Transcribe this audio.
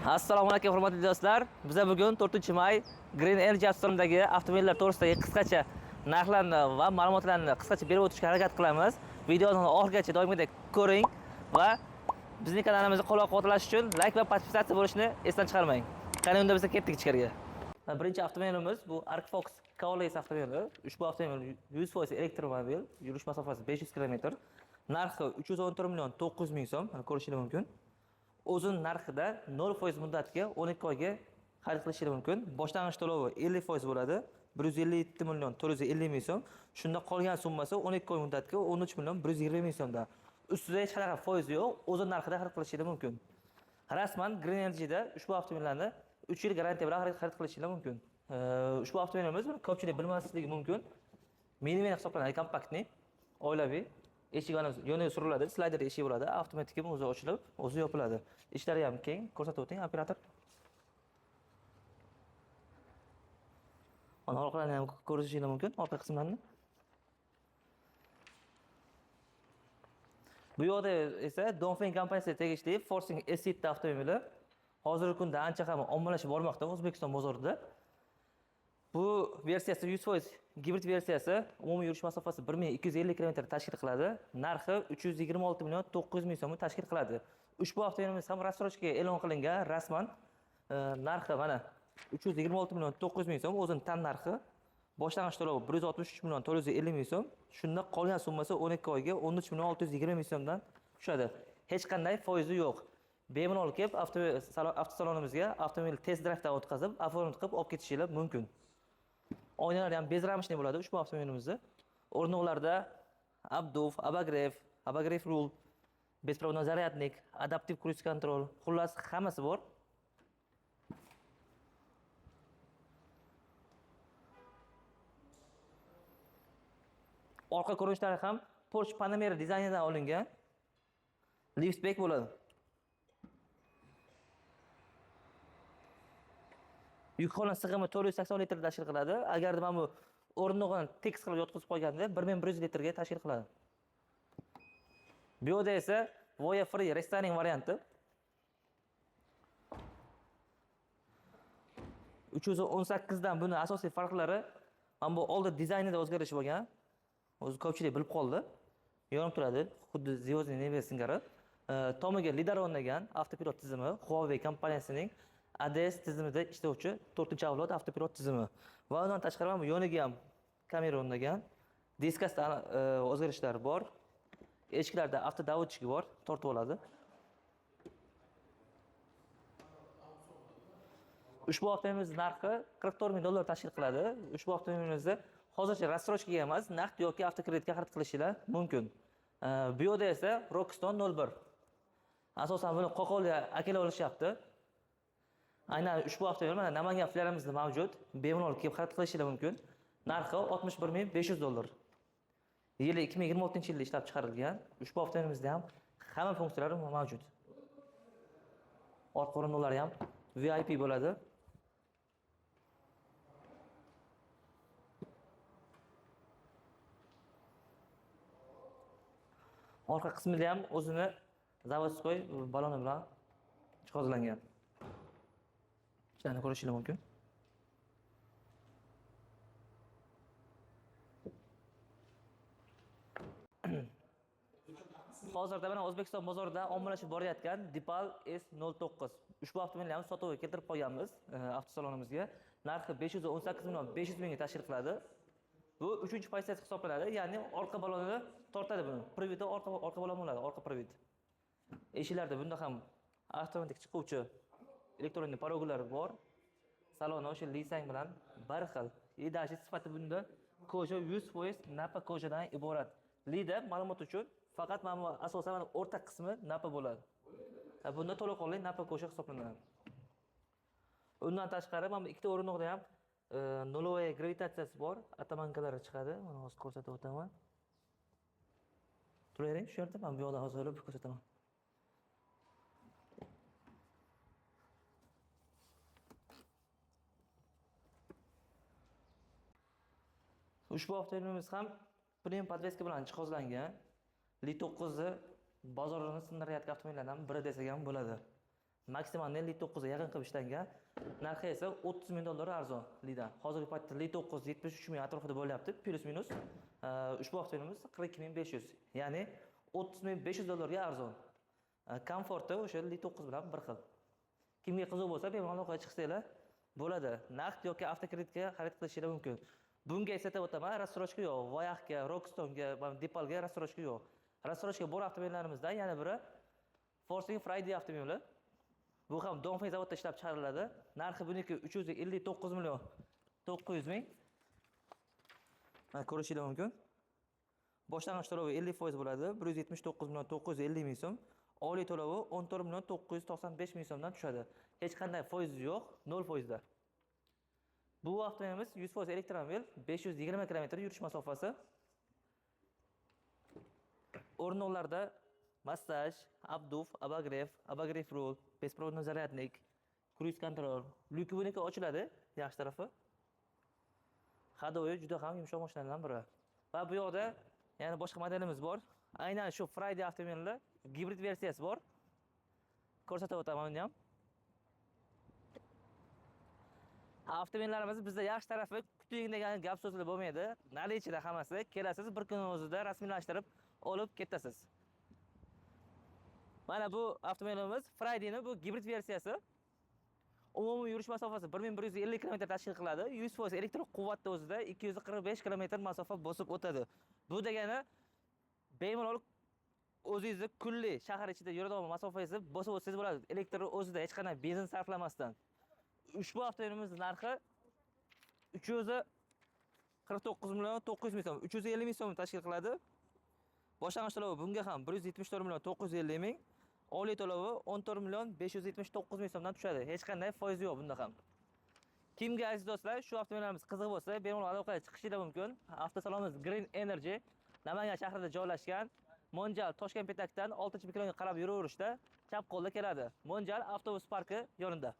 Assalomu alaykum hurmatli do'stlar. Biz bugun 4-may Green Energy avtosalonidagi avtomobillar to'g'risidagi qisqacha narxlarni va ma'lumotlarni qisqacha berib o'tishga harakat qilamiz. Videoni oxirigacha doimgidek ko'ring va bizning kanalimizga qo'llab-quvvatlash uchun like va podpisatsiya bo'lishni esdan chiqarmang. Qani unda biz ketdik ichkariga. Birinchi avtomobilimiz bu Arcfox Cowlace avtomobili. Ushbu avtomobil 100% elektromobil, yurish masofasi 500 km. Narxi 314 million 900 ming so'm, ko'rishingiz mumkin. O'zin narxida 0% muddatga 12 oyga xarid qilishingiz mumkin. Boshlang'ich to'lovi 50% bo'ladi. 157 million 450 ming so'm. Shunda qolgan summasi 12 oy muddatga 13 million 120 ming so'mda. Ustida hech qanaqa foiz yo'q, o'zin narxida xarid qilishingiz mumkin. Rasman Green Energy'da ushbu avtomobillarni 3 yil garantiya bilan xarid qilishingiz mumkin. Ushbu avtomobilimiz ko'pchilik bilmasligi mumkin. Minivan hisoblanadi, kompaktniy, oilaviy. Eshigimiz yoniga suriladi, slayder eshigi bo'ladi, avtomatik o'zi ochilib, o'zi yopiladi. Ishlari ham keng, ko'rsatib o'ting operator. Mana orqalarini ham ko'rishingiz mumkin, orqa qismlarini. Bu yoqda esa Dongfeng kompaniyasiga tegishli Forcing S7 avtomobili hozirgi kunda ancha ham ommalashib bormoqda O'zbekiston bozorida. Bu versiyasi 100% gibrid versiyasi, umumiy yurish masofasi 1250 km tashkil qiladi. Narxi 326 million 900 ming so'mni tashkil qiladi. Ushbu avtomobilimiz ham rassrochga e'lon qilingan rasman. Narxi mana 326 million 900 ming so'm, o'zining tan narxi. Boshlang'ich to'lovi 163 million 450 ming so'm. Shunda qolgan summasi 12 oyga 13 million 620 ming so'mdan tushadi. Hech qanday foizi yo'q. Bemalol kelib avtosaloнимizga avtomobil test drive'dan o'tkazib, oformit qilib olib ketishingiz mumkin. Oynalar ham bezramishli bo'ladi ushbu avtomobilimizda. O'rnoqlarda обдув, обогрев rul, besprovодной zaryadnik, adaptiv cruise control, xullas hammasi bor. Orqa ko'rinishlari ham Porsche Panamera dizaynidan olingan. Liftback bo'ladi. Yuk xona sig'imi 480 litr tashkil qiladi. Agarda mana bu o'rnog'ini tekis qilib yotqizib qo'yganda 1100 litrga tashkil qiladi. Bu yerda esa Voya Free restoring varianti. 318 dan buni asosiy farqlari mana bu oldi dizaynida o'zgarish bo'lgan. O'zi ko'pchilik bilib qoldi. Yonib turadi, xuddi Звездный neba singari. Tomiga lidar o'rnagan avtopilot tizimi Huawei kompaniyasining ADS tizimida ishlovchi 4-avlod avtopilot tizimi. Va undan tashqari ham yoniga ham kamera o'rnagan. Diskasida o'zgarishlar bor. Eshiklarda avtodavodchik bor, tortib oladi. Ushbu avtomobilimiz narxi 44 ming dollar tashkil qiladi. Ushbu avtomobilimizda hozircha rassrochkaga emas, naqd yoki avtokreditga xarid qilishingiz mumkin. Bu yerda esa Rockstone 01. Asosan buni qo'qonga akalar olishyapti. Aynan ushbu avtomobil mana Namangan filialimizda mavjud. Bemalol kelib xarid qilishingiz mumkin. Narxi 61500 dollar. Yili 2026-yilda ishlab chiqarilgan. Ushbu avtomobilimizda ham hamma funksiyalari mavjud. Orqa o'rindiqlari ham VIP bo'ladi. Orqa qismida ham o'zini zavodskoy baloni bilan jihozlangan. Ishlarni ko'rishingiz mumkin. Hozirda mana O'zbekiston bozorida ommalashib borayotgan Dipal S09. Ushbu avtomobilni ham sotuvga keltirib qo'yganmiz avtosalonimizga. Narxi 518 million 500 mingga tashkil qiladi. Bu 3-pozitsiya hisoblanadi, ya'ni orqa balonini tortadi buni. Prividi orqa balon bo'ladi, orqa privid. Eshiklarda bunda ham avtomatik chiquvchi elektronik poroglar bor. Salon o'sha lisang bilan bir xil. Idashi sifati bunda koja 100% napa kojadan iborat. Lida ma'lumot uchun faqat mana bu asosan o'rta qismi napa bo'ladi. Bunda to'laqonli napa koja hisoblanadi. Undan tashqari mana bu ikkita o'rindiqda ham нулевая gravitatsiyasi bor, atamankalari chiqadi. Mana hozir ko'rsatib o'taman. Turavering shu yerda, men bu yoqda hozir olib ko'rsataman. Ushbu avtomobilimiz ham premium podveska bilan jihozlangan. Li 9 ni bozorni sindirayotgan avtomobillardan biri desak ham bo'ladi. maksimal Li9 ga yaqin qilib ishlangan. Narxi esa 30 ming dollar arzon Lidan. Hozirgi paytda Li9 73 ming atrofida bo'lyapti, plus minus. Ushbu avtomobilimiz 42500, ya'ni 30500 dollarga arzon. Komforti o'sha Li9 bilan bir xil. Kimga qiziq bo'lsa, bemalol aloqaga chiqsanglar bo'ladi. Naqd yoki avtokreditga xarid qilishingiz mumkin. Bunga eslatib o'taman, rassrochka yo'q. Voyaxga, Rockstone'ga, Depalga rassrochka yo'q. Rassrochka bor avtomobillarimizdan yana biri Forcing Friday avtomobili. Bu ham Dongfeng zavodda ishlab chiqariladi. Narxi buniki 359 million 900 ming. Mana ko'rishingiz mumkin. Boshlang'ich to'lovi 50% bo'ladi. 179 million 950 ming so'm. Oliy to'lovi 14 million 995 ming so'mdan tushadi. Hech qanday foiz yo'q, 0% da. Bu avtomobilimiz 100% elektromobil, 520 km yurish masofasi. O'rindiqlarda massaj, abduf, abagrev rul, беспроводной zaryadnik, cruise control, lyuki buniki ochiladi, yaxshi tarafi. Hadoyi juda ham yumshoq mashinalardan biri. Va bu yoqda yana boshqa modelimiz bor. Aynan shu Friday avtomobilida gibrid versiyasi bor. Ko'rsatib o'taman uni ham. Avtomobillarimiz bizda yaxshi tarafi kuting degan gap so'zlar bo'lmaydi. Nalichida hammasi. Kelasiz, bir kun o'zida rasmiylashtirib olib ketasiz. Mana bu avtomobilimiz Friday'ning bu gibrid versiyasi. Umumiy yurish masofasi 1150 km tashkil qiladi. 100% elektr quvvatda o'zida 245 km masofa bosib o'tadi. Bu degani bemalol o'zingizni kulli shahar ichida yuradigan masofangizni bosib o'tsangiz bo'ladi. Elektr o'zida hech qanday benzin sarflamasdan. Ushbu avtomobilimizning narxi 349 million 900 ming so'm, 350 ming so'm tashkil qiladi. Boshlang'ich to'lovi bunga ham 174 million 950 ming, oliy to'lovi 14 million 579 ming so'mdan tushadi. Hech qanday foiz yo'q bunda ham. Kimga aziz do'stlar, shu avtomobillarimiz qiziq bo'lsa, bemalol aloqaga chiqishingiz mumkin. Avtosalonimiz Green Energy Namangan shahrida joylashgan. Monjal Toshkent Petakdan 6-betonga qarab yuraverishda chap qo'lda keladi. Monjal avtobus parki yonida.